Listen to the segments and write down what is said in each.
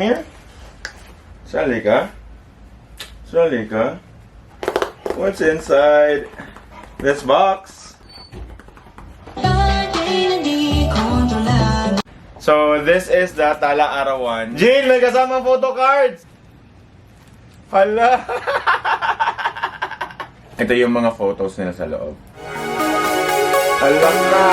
Here? Sali ka? Sali ka? What's inside this box? So, this is the Tala Arawan. Jane, may kasamang photo cards! Hala! Ito yung mga photos nila sa loob. Hala ka!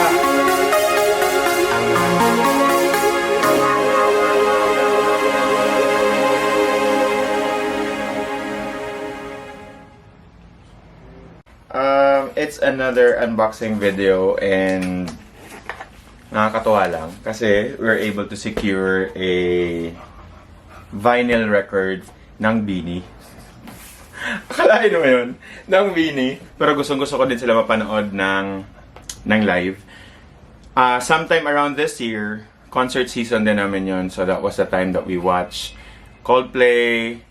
It's another unboxing video and nakakatuwa lang kasi we're able to secure a vinyl record ng Beanie. Akalain mo yun? Ng Beanie. Pero gustong-gusto ko din sila mapanood ng live. Sometime around this year, concert season din namin yun. So that was the time that we watched Coldplay,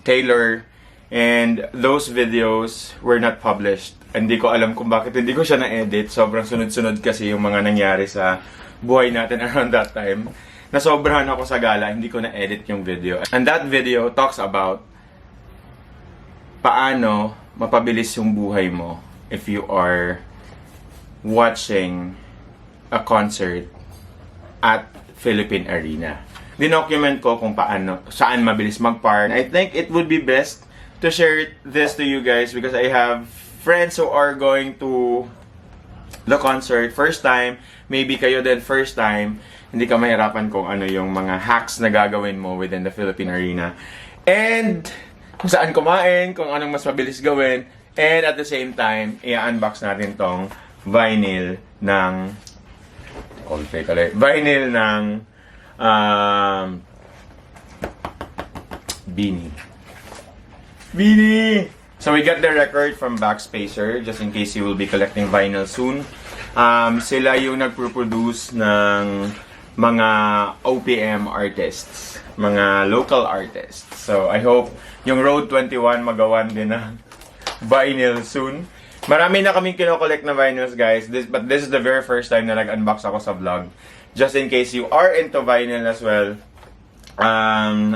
Taylor, and those videos were not published. Hindi ko alam kung bakit hindi ko siya na-edit. Sobrang sunod-sunod kasi yung mga nangyari sa buhay natin around that time. Nasobrahan ako sa gala, hindi ko na-edit yung video. And that video talks about paano mapabilis yung buhay mo if you are watching a concert at Philippine Arena. Dinocument ko kung saan mabilis mag-park. I think it would be best to share this to you guys because I have friends who are going to the concert first time. Maybe kayo din first time. Hindi ka mahirapan kung ano yung mga hacks na gagawin mo within the Philippine Arena. And kung saan kumain, kung anong mas mabilis gawin. And at the same time, i-unbox natin tong vinyl ng vinyl ng Beanie! So we got the record from Backspacer, just in case you will be collecting vinyl soon. Sila yung nagproduce ng mga OPM artists, mga local artists. So I hope yung Road 21 magawan din ng vinyl soon. Marami na kaming kinokollect na vinyls, guys. But this is the very first time na nag-unbox ako sa vlog. Just in case you are into vinyl as well,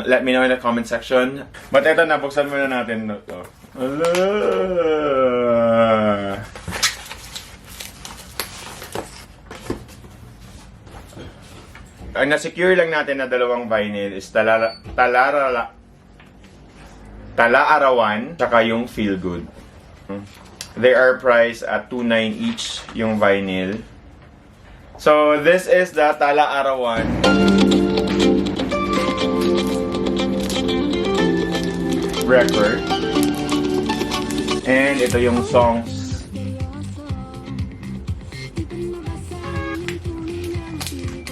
let me know in the comment section. But eto, nabuksan muna natin ito. Ang na-secure lang natin na dalawang vinyl is Tala Arawan tsaka yung Feel Good. They are priced at 2.9 each yung vinyl. So this is the Tala Arawan record. And ito yung songs.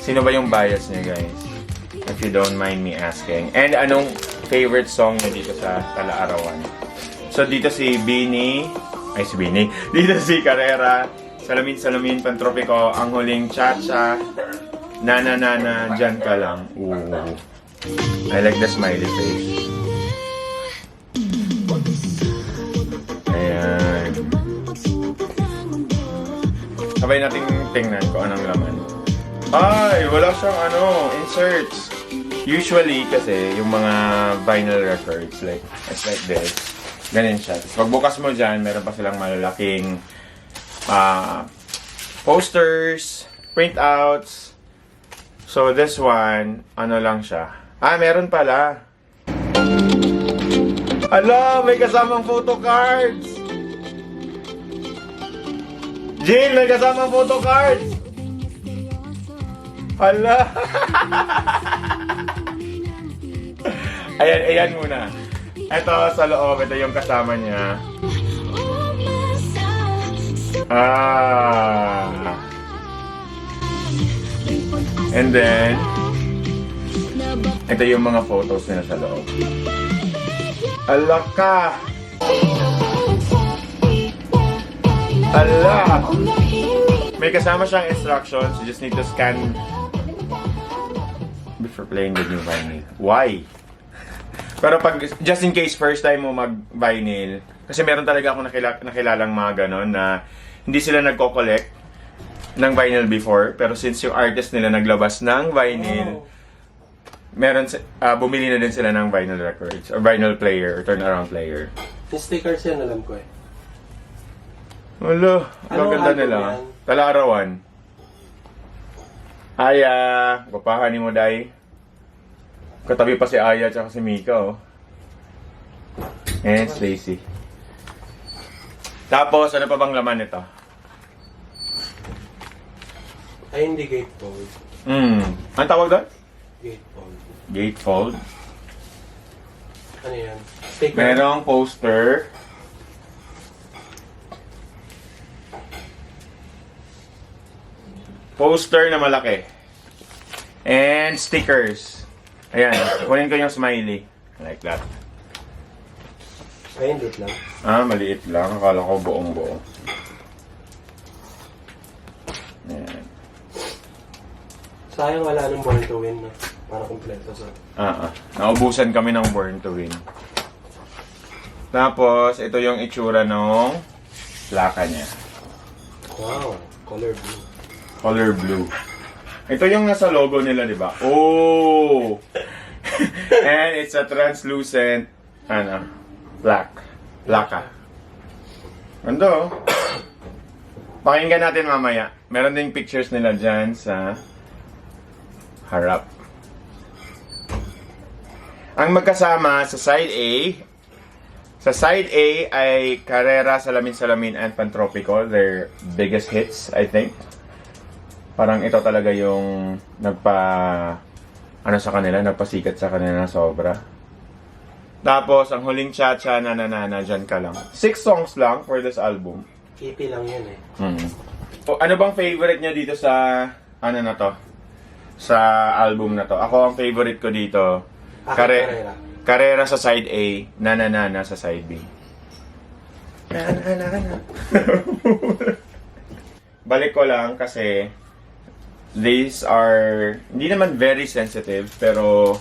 Sino ba yung bias niya, guys? If you don't mind me asking. And anong favorite song niya dito sa Tala Arawan? So dito si Beanie. Dito si Carrera. Salamin, Pantropiko, Ang Huling Cha-Cha, Nana, Diyan Ka Lang. Ooh. I like the smiley face. Ayan. Sabay natin tingnan kung anong laman. Ay, wala siyang inserts. Usually kasi yung mga vinyl records, it's like this. Ganyan siya. Tapos pagbukas mo dyan, meron pa silang malalaking posters, printouts. So this one, lang siya. Meron pala. Ala, may kasamang photo cards. Jill, may kasamang photo cards. Ala. Ayan muna. Ito sa loob, ito yung kasama niya. And then ito yung mga photos nila sa loob. Ala ka! Ala! May kasama siyang instructions. You just need to scan before playing the new vinyl. Why? Pero pag, just in case first time mo mag-vinyl, kasi meron talaga akong nakilalang mga ganon na hindi sila nagko-collect ng vinyl before, pero since yung artist nila naglabas ng vinyl, bumili na din sila ng vinyl records, or vinyl player, or turnaround player. Yung stickers yan, alam ko eh. Wala, Anong maganda album nila. yan? Talarawan. Aya, gupahan mo, Day. Katabi pa si Aya at si Mika, oh. And Stacy. Tapos, ano pa bang laman nito? Ay, hindi gatefold. Ang tawag doon? Gatefold. Gatefold. Ano yan? Sticker? Merong poster. Poster na malaki. And stickers. Ayan, kunin ko yung smiley. Like that. Ay, hindi lang. Maliit lang. Akala ko buong-buo. Ayan. Sayang wala nang Born to Win na. Para kompleto sa... Naubusan kami ng Born to Win. Tapos, ito yung itsura ng plaka niya. Wow, color blue. Color blue. Ito yung nasa logo nila, di ba? Oh! And it's a translucent, plaka. Ganda, oh. Pakinggan natin mamaya. Meron ding pictures nila dyan sa harap. Ang magkasama sa side A, ay Carrera, Salamin, and Pantropico. Their biggest hits, I think. Parang ito talaga yung nagpasikat sa kanila na sobra. Tapos, ang huling Cha-Cha na dyan ka lang. 6 songs lang for this album. EP lang yan eh. Ano bang favorite nyo dito sa, sa album na to? Ako, ang favorite ko dito, Carrera. Carrera sa side A, Na sa side B. Na. Balik ko lang kasi these are hindi naman very sensitive, pero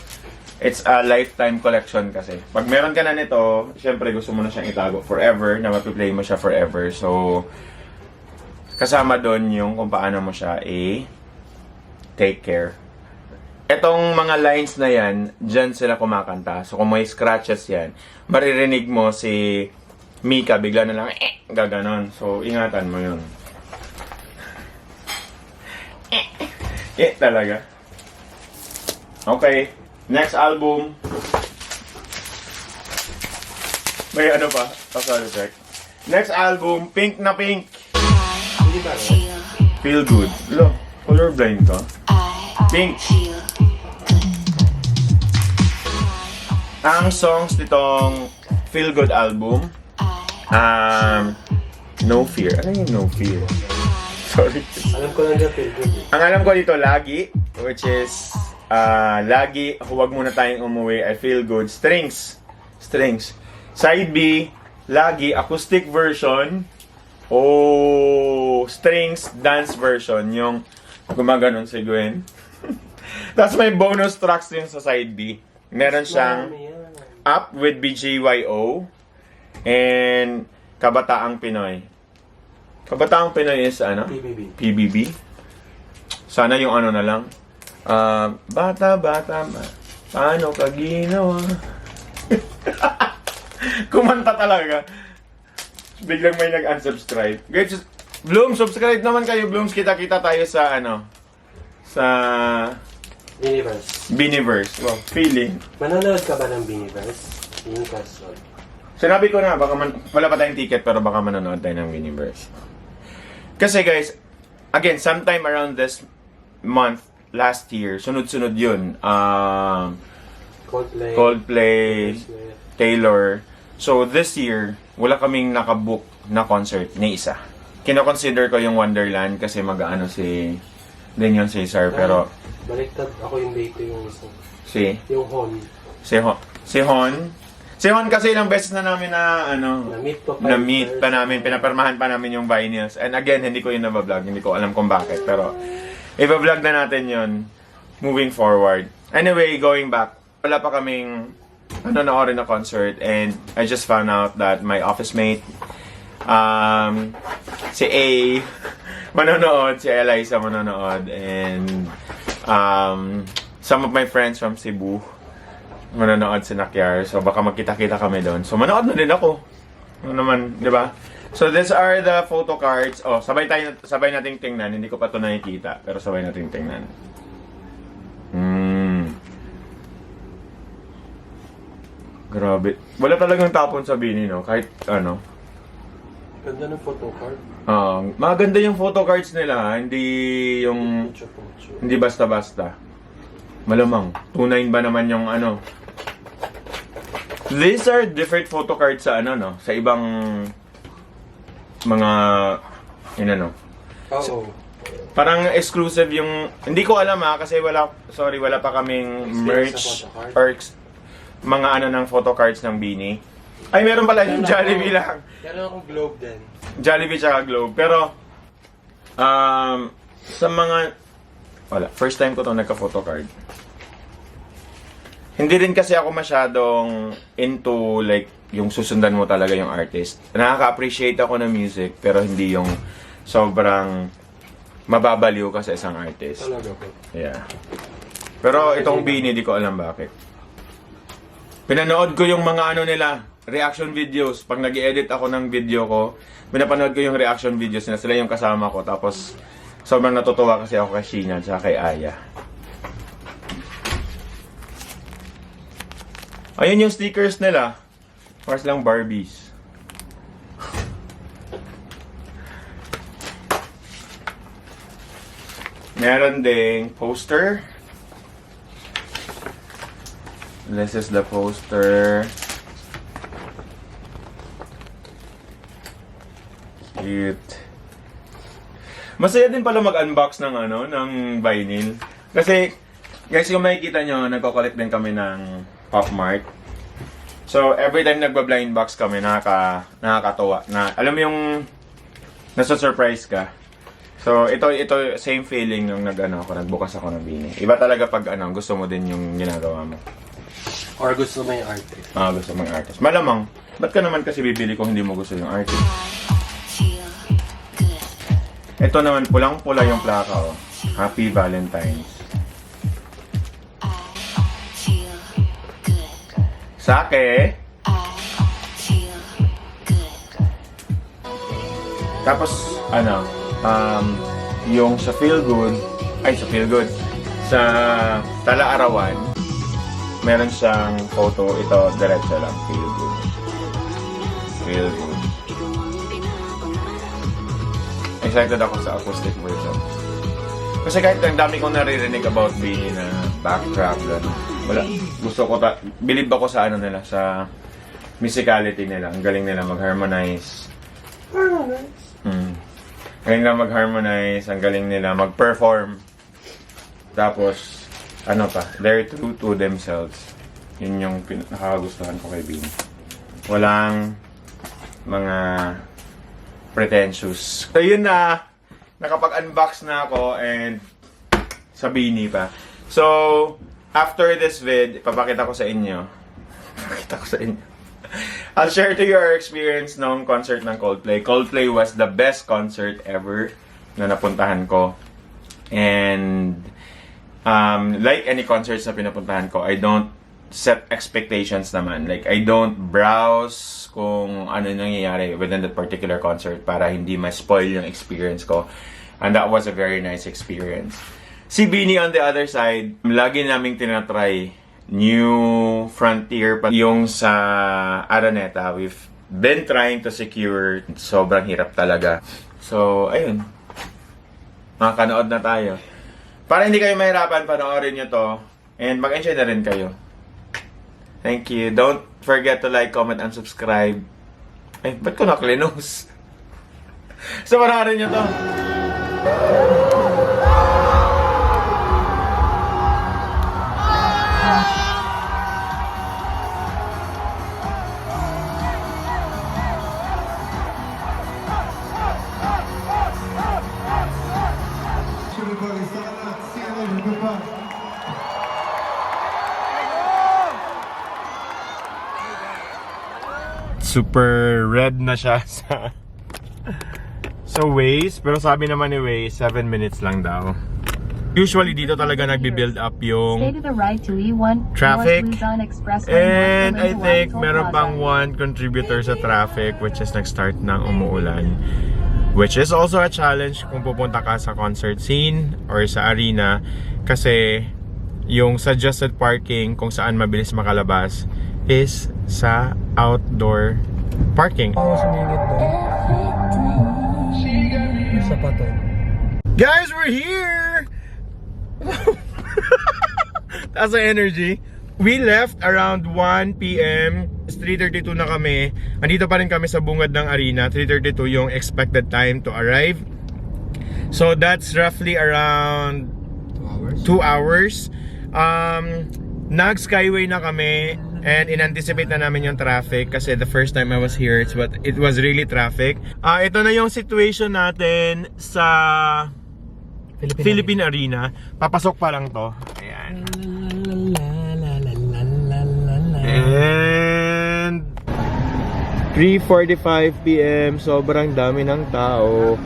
it's a lifetime collection kasi. Pag meron ka na nito, syempre gusto mo na siyang itago forever, na mapiplay mo siya forever. So, kasama doon yung kung paano mo siya take care. Etong mga lines na yan, dyan sila kumakanta. So, kung may scratches yan, maririnig mo si Mika, bigla na lang, gaganon. So, ingatan mo yun. Talaga. Okay. Next album. May ano pa? Sorry, check. Next album, Pink na Pink. Hindi ba? Feel Good. Lo, colorblind ka. Pink. Ang songs nitong Feel Good album, No Fear. Ano yung No Fear? Sorry. Alam ko lang dyan, feel good eh. Ang alam ko dito, Lagi, which is, Lagi, huwag muna tayong umuwi, I Feel Good. Strings. Side B, Lagi, acoustic version. Strings, dance version. Yung gumaganon si Gwen. Tapos may bonus tracks din sa side B. Meron siyang Up with BGYO and Kabataang Pinoy. Kabataang Pinoy is PBB. Sana yung ano na lang. Bata, paano ka ginawa? Kumanta talaga. Biglang may nag-unsubscribe. Guys, Bloom, subscribe naman kayo. Blooms, kita-kita tayo sa sa Biniverse. Wow, feeling. Manonood ka ba ng Biniverse? Yung question. Sinabi ko na, wala pa tayong ticket, pero baka manonood tayo ng Biniverse. Kasi guys, again, sometime around this month, last year, sunod-sunod yun. Coldplay, Taylor. So, this year, wala kaming nakabook na concert ni isa. Kino-consider ko yung Wonderland kasi mag-ano si Daniel Cesar, pero... Baliktad ako yung date yung isa. Yung Hon. Si Hon kasi ilang beses na namin na-meet pa namin, pinapermahan pa namin yung vinyls. And again, hindi ko yun na-vlog, hindi ko alam kung bakit, pero i-vlog na natin yun moving forward. Anyway, going back, wala pa kaming nanonood na concert, and I just found out that my office mate, si A, manonood, si Eliza manonood, and some of my friends from Cebu manonood sa Nakyar. So baka magkita-kita kami doon. So manood na din ako. Ano naman, di ba? So these are the photo cards. Oh, sabay nating tingnan. Hindi ko pa ito nakikita. Pero sabay nating tingnan. Grabe. Wala talagang tapon sa Bini, no? Kahit ano. Ganda ng photo card. Maganda yung photo cards nila. Hindi yung... Hindi basta-basta. Malamang. 2.9 ba naman yung ano? These are different photo cards sa ano, no? Sa ibang mga ano. Oo. Parang exclusive yung hindi ko alam kasi wala pa kaming merch or mga ano ng photo cards ng Bini. Ay meron pala yung Jollibee lang. Meron akong Globe din. Jollibee tsaka Globe. Pero sa mga wala, first time ko to nagka-photo card. Hindi rin kasi ako masyadong into like yung susundan mo talaga yung artist. Nakaka-appreciate ako ng music pero hindi yung sobrang mababaliw ka sa isang artist. Talaga po. Yeah. Pero itong Bini, di ko alam bakit. Pinanood ko yung mga ano nila, reaction videos. Pag nag-edit ako ng video ko, pinapanood ko yung reaction videos nila. Sila yung kasama ko. Tapos sobrang natutuwa kasi ako kay Sheena at kay Aya. Ayun yung stickers nila. Mars lang Barbies. Meron ding poster. This is the poster. Cute. Masaya din pala mag-unbox ng ano, ng vinyl. Kasi, guys, kung makikita nyo, nagko-collect din kami ng Pop Mart. So, every time nagba-blind box kami, nakakatuwa. Na, alam mo yung nasa-surprise ka. So, ito same feeling yung nagbukas ako ng Bini. Iba talaga pag gusto mo din yung ginagawa mo. Or gusto mo yung artist. Gusto mo yung artist. Malamang, ba't ka naman kasi bibili kung hindi mo gusto yung artist? Ito naman, pulang-pula yung plaka, oh. Happy Valentine's. Sake. Tapos, yung sa Feel Good, sa Tala-Arawan, meron siyang photo, ito, diretso lang, Feel Good. Feel Good. Excited ako sa acoustic version. Kasi kahit ang dami kong naririnig about Bini na backtrack, wala. Believe ako sa nila, sa musicality nila. Ang galing nila mag-harmonize. Galing nila mag-harmonize, ang galing nila mag-perform. Tapos, they're true to themselves. Yun yung nakakagustuhan ko kay Bini. Walang mga pretentious. So yun na, nakapag-unbox na ako and sa Bini pa. So, after this vid, ipapakita ko sa inyo. I'll share to you our experience nung concert ng Coldplay. Coldplay was the best concert ever na napuntahan ko. And like any concerts na pinapuntahan ko, I don't set expectations naman. Like, I don't browse kung ano nangyayari within that particular concert para hindi ma-spoil yung experience ko. And that was a very nice experience. Si Bini on the other side, lagi naming tinatry new frontier pa yung sa Araneta. We've been trying to secure. Sobrang hirap talaga. So, ayun. Makakanood na tayo. Para hindi kayo mahirapan, panoorin nyo to. And mag-enjoy na rin kayo. Thank you. Don't forget to like, comment, and subscribe. Ay, ba't ko nakalinos? So, panoorin nyo to. Super red na siya sa Waze. Pero sabi naman ni Waze, 7 minutes lang daw. Usually dito talaga nagbi-build up yung Stay to the right to E1 traffic. North Luzon Expressway, And I north think Toll meron Plaza. pang one contributor sa traffic, which is nag-start ng umuulan. Which is also a challenge kung pupunta ka sa concert scene or sa arena, kasi yung suggested parking kung saan mabilis makalabas is sa outdoor parking. Sumingit doon. Sa pato. Guys, we're here! That's the energy. We left around 1 p.m. 3:32 na kami. Andito pa rin kami sa bungad ng arena. 3:32 yung expected time to arrive. So that's roughly around 2 hours. Nag-skyway na kami and in-anticipate na namin yung traffic kasi the first time I was here, it was really traffic. Ito na yung situation natin sa Philippine Arena. Papasok pa lang to. Ayan. And 3:45 p.m. Sobrang dami ng tao.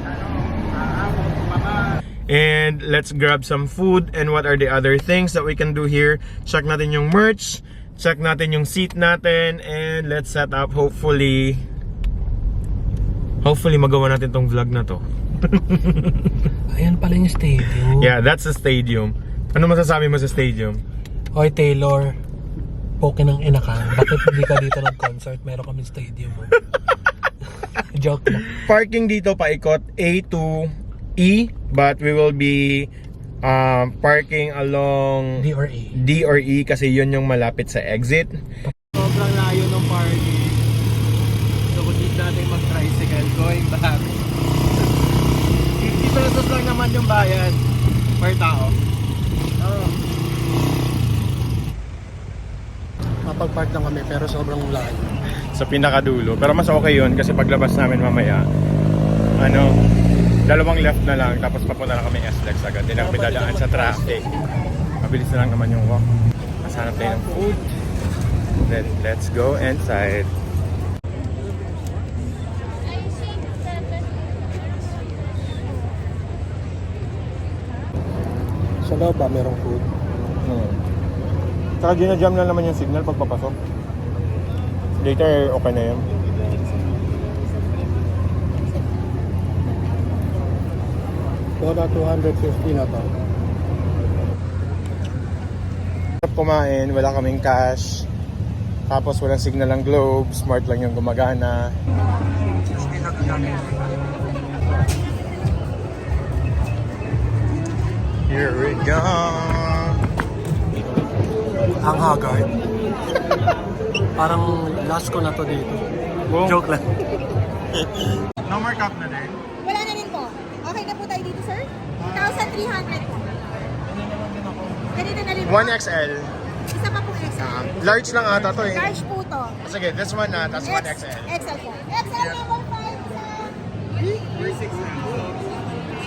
And let's grab some food. And what are the other things that we can do here? Check natin yung merch. Check natin yung seat natin. And let's set up. Hopefully magawa natin tong vlog na to. Ayan pala yung stadium. Yeah, that's the stadium. Ano masasabi mo sa stadium? Hoy Taylor, poke ng ina ka. Bakit hindi ka dito nag-concert? Meron kami stadium. Joke lang. Parking dito paikot A to E, but we will be parking along D or E. D or E kasi yun yung malapit sa exit. Sobrang layo ng parking. So kung need natin mag-tricycle going back. 50 pesos lang naman yung bayad per tao. Mapag-park lang kami pero sobrang layo. Sa pinakadulo. Pero mas okay yun kasi paglabas namin mamaya, dalawang left na lang tapos papunta na kami SLEX agad. Hindi na kami dadaan sa traffic. Mabilis na lang naman yung walk. Masanap tayo ng food. Then let's go inside. Sa loob ba merong food? Saka ginajam na naman yung signal pag papasok. Later, okay na yun. Wala 250 na to. Kumain, wala kaming cash. Tapos walang signal ng globe, smart lang yung gumagana. Here we go. Ang haggard. Parang last ko na to dito. Boom. Joke lang. No more cup na din. Wala na rin po. Okay na po tayo dito, sir? 1,300 po. Ganito na rin po. 1XL. Isa pa po XL. Large lang ata to eh. Large po to. Sige, this one na, tapos 1XL. XL po. XL number 5,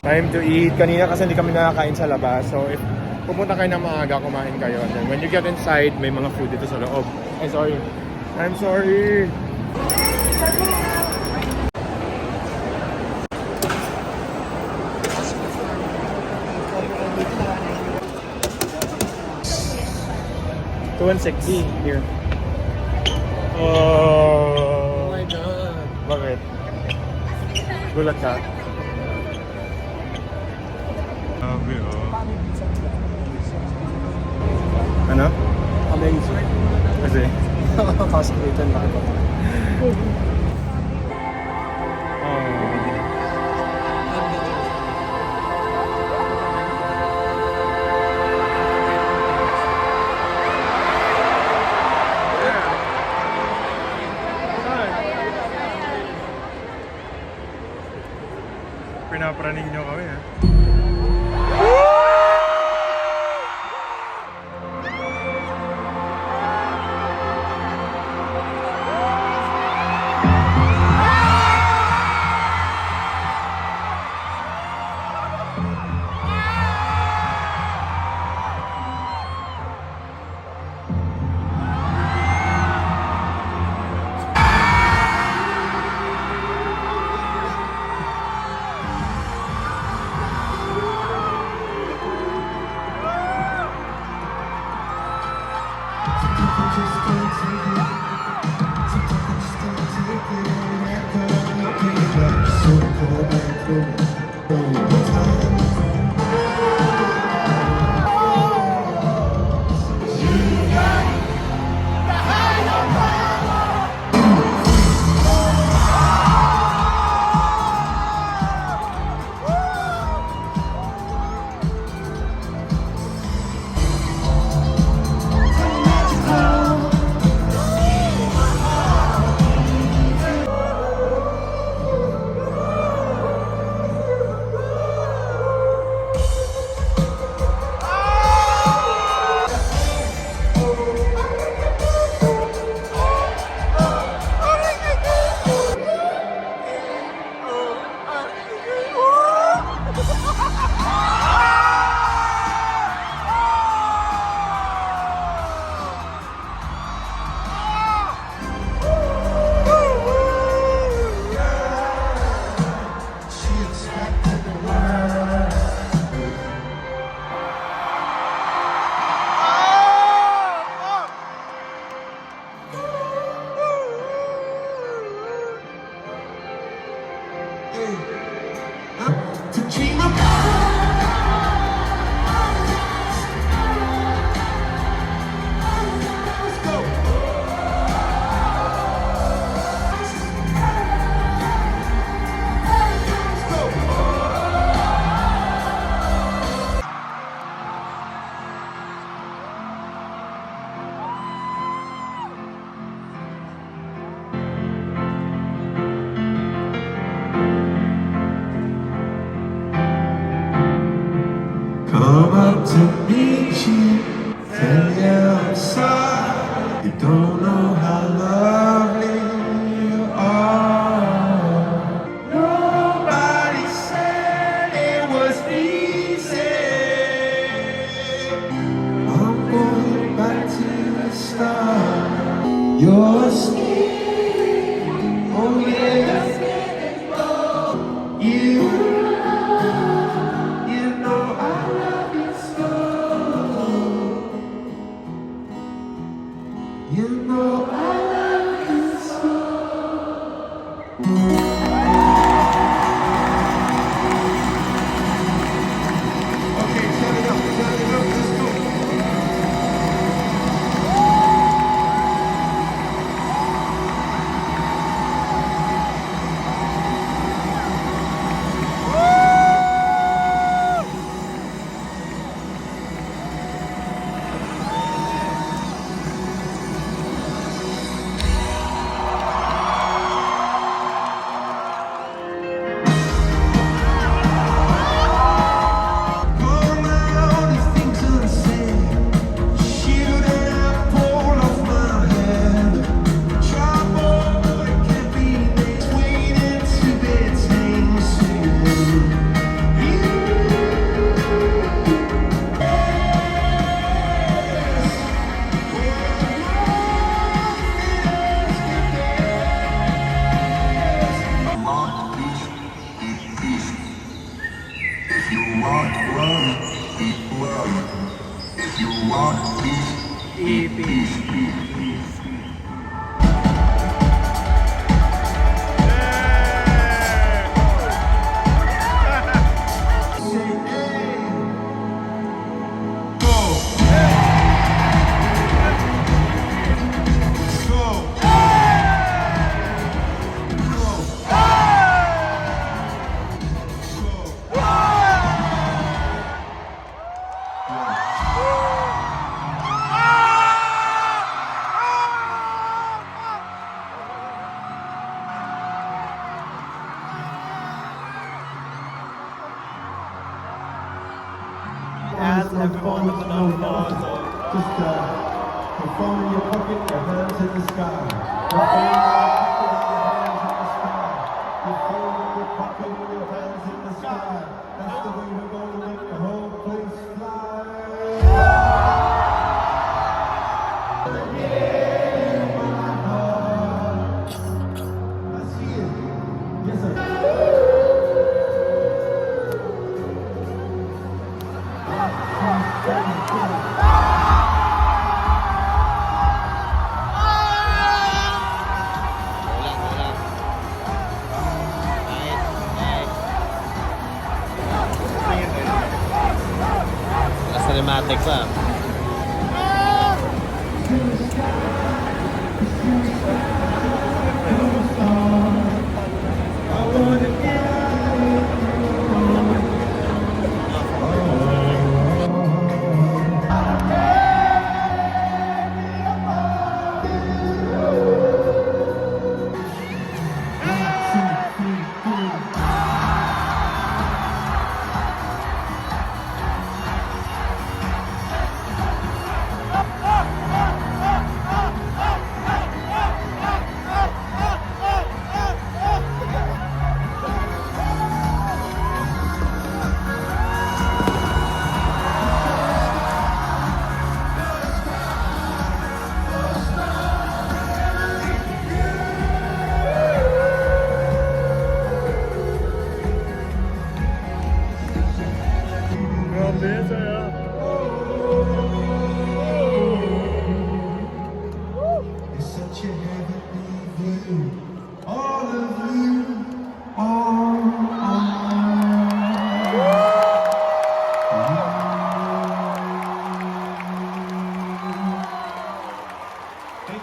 Time to eat. Kanina kasi hindi kami nakakain sa labas. So if pupunta kayo ng maaga, kumain kayo. And then when you get inside, may mga food dito sa loob. Ay, sorry. I'm sorry. $260 here. Oh my God. Bakit? Gulat ka? Sabi Ano? Amazing. Kasi? Pasok dito na ako. Pinapraning nyo kami ha. Come up to meet you, tell you I'm sorry. You don't know how lovely you are. Nobody said it was easy. I'm going back to the start. Your skin, oh yeah. You know I love you so. You know I love you so. Okay, turn it up, let's go. As everyone with the number Just the phone in your pocket, your hands in the sky. Your phone in your pocket, your hands in the sky. That's the way we're going to make the whole place fly. I see it. Yes, sir.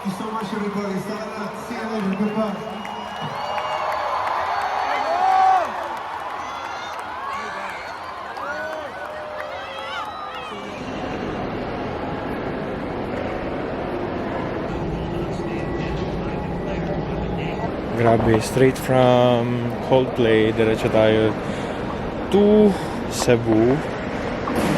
Thank you so much, everybody. Sana, see you later. Goodbye. Grabe, straight from Coldplay, diretso tayo to Cebu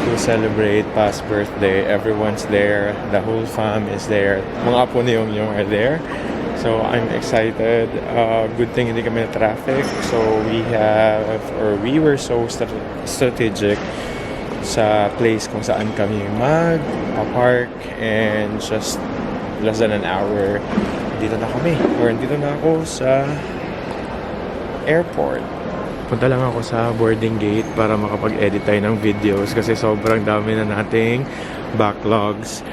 to celebrate past birthday. Everyone's there, the whole fam is there. Mga apo ni Yum are there. So I'm excited. Good thing hindi kami na traffic. So we were so strategic sa place kung saan kami mag-park, and just less than an hour dito na kami, or dito na ako sa airport. Punta lang ako sa boarding gate para makapag-edit tayo ng videos kasi sobrang dami na nating backlogs.